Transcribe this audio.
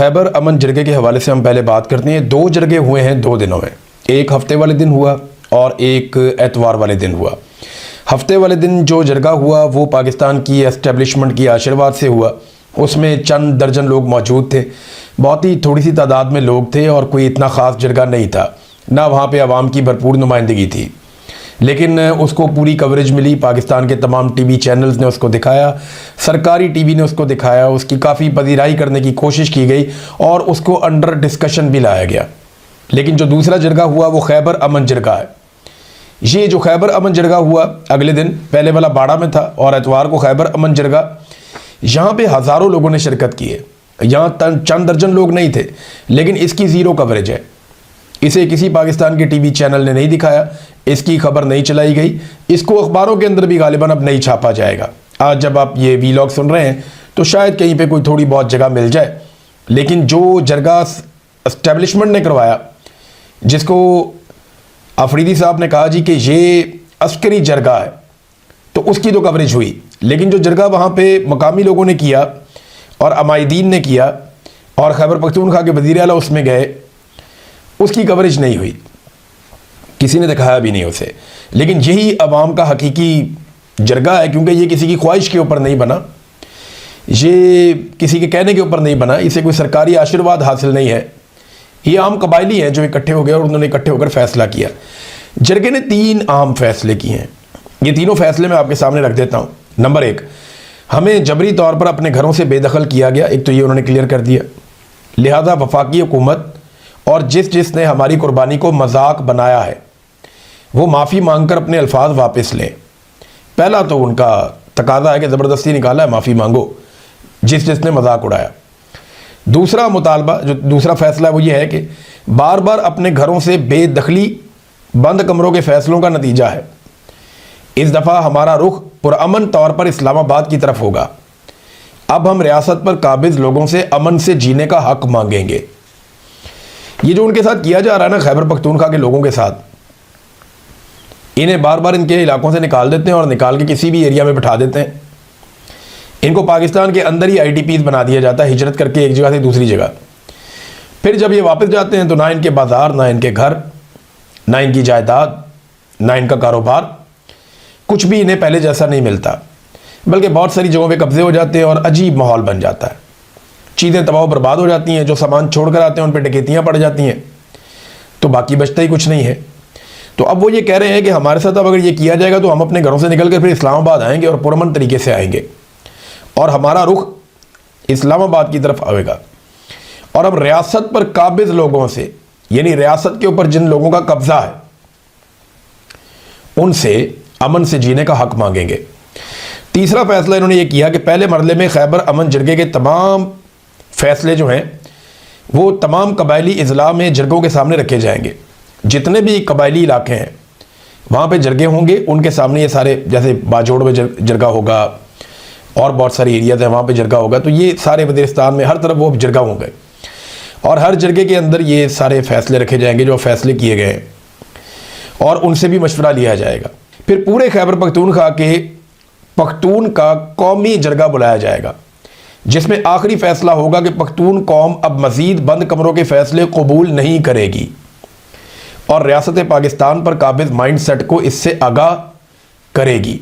خیبر امن جرگے کے حوالے سے ہم پہلے بات کرتے ہیں۔ 2 جرگے ہوئے ہیں 2 دنوں میں، ایک ہفتے والے دن ہوا اور ایک اتوار والے دن ہوا۔ ہفتے والے دن جو جرگہ ہوا وہ پاکستان کی اسٹیبلشمنٹ کی آشرواد سے ہوا۔ اس میں چند درجن لوگ موجود تھے، بہت ہی تھوڑی سی تعداد میں لوگ تھے اور کوئی اتنا خاص جرگہ نہیں تھا، نہ وہاں پہ عوام کی بھرپور نمائندگی تھی، لیکن اس کو پوری کوریج ملی۔ پاکستان کے تمام ٹی وی چینلز نے اس کو دکھایا، سرکاری ٹی وی نے اس کو دکھایا، اس کی کافی پذیرائی کرنے کی کوشش کی گئی اور اس کو انڈر ڈسکشن بھی لایا گیا۔ لیکن جو دوسرا جرگہ ہوا وہ خیبر امن جرگہ ہے۔ یہ جو خیبر امن جرگہ ہوا اگلے دن، پہلے والا باڑہ میں تھا اور اتوار کو خیبر امن جرگہ، یہاں پہ ہزاروں لوگوں نے شرکت کی ہے۔ یہاں چند درجن لوگ نہیں تھے، لیکن اس کی زیرو کوریج ہے۔ اسے کسی پاکستان کے ٹی وی چینل نے نہیں دکھایا، اس کی خبر نہیں چلائی گئی، اس کو اخباروں کے اندر بھی غالباً اب نہیں چھاپا جائے گا۔ آج جب آپ یہ وی لاگ سن رہے ہیں تو شاید کہیں پہ کوئی تھوڑی بہت جگہ مل جائے، لیکن جو جرگہ اسٹیبلشمنٹ نے کروایا، جس کو آفریدی صاحب نے کہا جی کہ یہ عسکری جرگہ ہے، تو اس کی تو کوریج ہوئی، لیکن جو جرگہ وہاں پہ مقامی لوگوں نے کیا اور عمائدین نے کیا اور خیبر پختونخوا کے وزیر اعلیٰ اس میں گئے، اس کی کوریج نہیں ہوئی، کسی نے دکھایا بھی نہیں اسے۔ لیکن یہی عوام کا حقیقی جرگہ ہے، کیونکہ یہ کسی کی خواہش کے اوپر نہیں بنا، یہ کسی کے کہنے کے اوپر نہیں بنا، اسے کوئی سرکاری آشرواد حاصل نہیں ہے، یہ عام قبائلی ہیں جو اکٹھے ہو گئے اور انہوں نے اکٹھے ہو کر فیصلہ کیا۔ جرگے نے 3 اہم فیصلے کیے ہیں، یہ تینوں فیصلے میں آپ کے سامنے رکھ دیتا ہوں۔ نمبر 1، ہمیں جبری طور پر اپنے گھروں سے بے دخل کیا گیا، ایک تو یہ انہوں نے کلیئر کر دیا، لہذا وفاقی حکومت اور جس نے ہماری قربانی کو مذاق بنایا ہے وہ معافی مانگ کر اپنے الفاظ واپس لیں۔ پہلا تو ان کا تقاضا ہے کہ زبردستی نکالا ہے، معافی مانگو جس نے مذاق اڑایا۔ دوسرا مطالبہ، جو دوسرا فیصلہ ہے وہ یہ ہے کہ بار بار اپنے گھروں سے بے دخلی بند کمروں کے فیصلوں کا نتیجہ ہے۔ اس دفعہ ہمارا رخ پرامن طور پر اسلام آباد کی طرف ہوگا۔ اب ہم ریاست پر قابض لوگوں سے امن سے جینے کا حق مانگیں گے۔ یہ جو ان کے ساتھ کیا جا رہا ہے نا، خیبر پختونخوا کے لوگوں کے ساتھ، انہیں بار بار ان کے علاقوں سے نکال دیتے ہیں اور نکال کے کسی بھی ایریا میں بٹھا دیتے ہیں۔ ان کو پاکستان کے اندر ہی آئی ڈی پیز بنا دیا جاتا ہے، ہجرت کر کے ایک جگہ سے دوسری جگہ۔ پھر جب یہ واپس جاتے ہیں تو نہ ان کے بازار، نہ ان کے گھر، نہ ان کی جائیداد، نہ ان کا کاروبار، کچھ بھی انہیں پہلے جیسا نہیں ملتا، بلکہ بہت ساری جگہوں پہ قبضے ہو جاتے ہیں اور عجیب ماحول بن جاتا ہے۔ چیزیں تباہ و برباد ہو جاتی ہیں، جو سامان چھوڑ کر آتے ہیں ان پہ ڈکیتیاں پڑ جاتی ہیں، تو باقی بچتا ہی کچھ نہیں ہے۔ تو اب وہ یہ کہہ رہے ہیں کہ ہمارے ساتھ اب اگر یہ کیا جائے گا تو ہم اپنے گھروں سے نکل کر پھر اسلام آباد آئیں گے اور پرامن طریقے سے آئیں گے، اور ہمارا رخ اسلام آباد کی طرف آئے گا، اور اب ریاست پر قابض لوگوں سے، یعنی ریاست کے اوپر جن لوگوں کا قبضہ ہے، ان سے امن سے جینے کا حق مانگیں گے۔ تیسرا فیصلہ انہوں نے یہ کیا کہ پہلے مرحلے میں خیبر امن جرگے کے تمام فیصلے جو ہیں وہ تمام قبائلی اضلاع میں جرگوں کے سامنے رکھے جائیں گے۔ جتنے بھی قبائلی علاقے ہیں وہاں پہ جرگے ہوں گے، ان کے سامنے یہ سارے، جیسے باجوڑ میں جرگہ ہوگا اور بہت ساری ایریاز ہیں وہاں پہ جرگہ ہوگا، تو یہ سارے وزیرستان میں ہر طرف وہ جرگہ ہوں گے، اور ہر جرگے کے اندر یہ سارے فیصلے رکھے جائیں گے جو فیصلے کیے گئے ہیں، اور ان سے بھی مشورہ لیا جائے گا۔ پھر پورے خیبر پختونخوا کے پختون کا قومی جرگہ بلایا جائے گا، جس میں آخری فیصلہ ہوگا کہ پختون قوم اب مزید بند کمروں کے فیصلے قبول نہیں کرے گی، اور ریاست پاکستان پر قابض مائنڈ سیٹ کو اس سے آگاہ کرے گی۔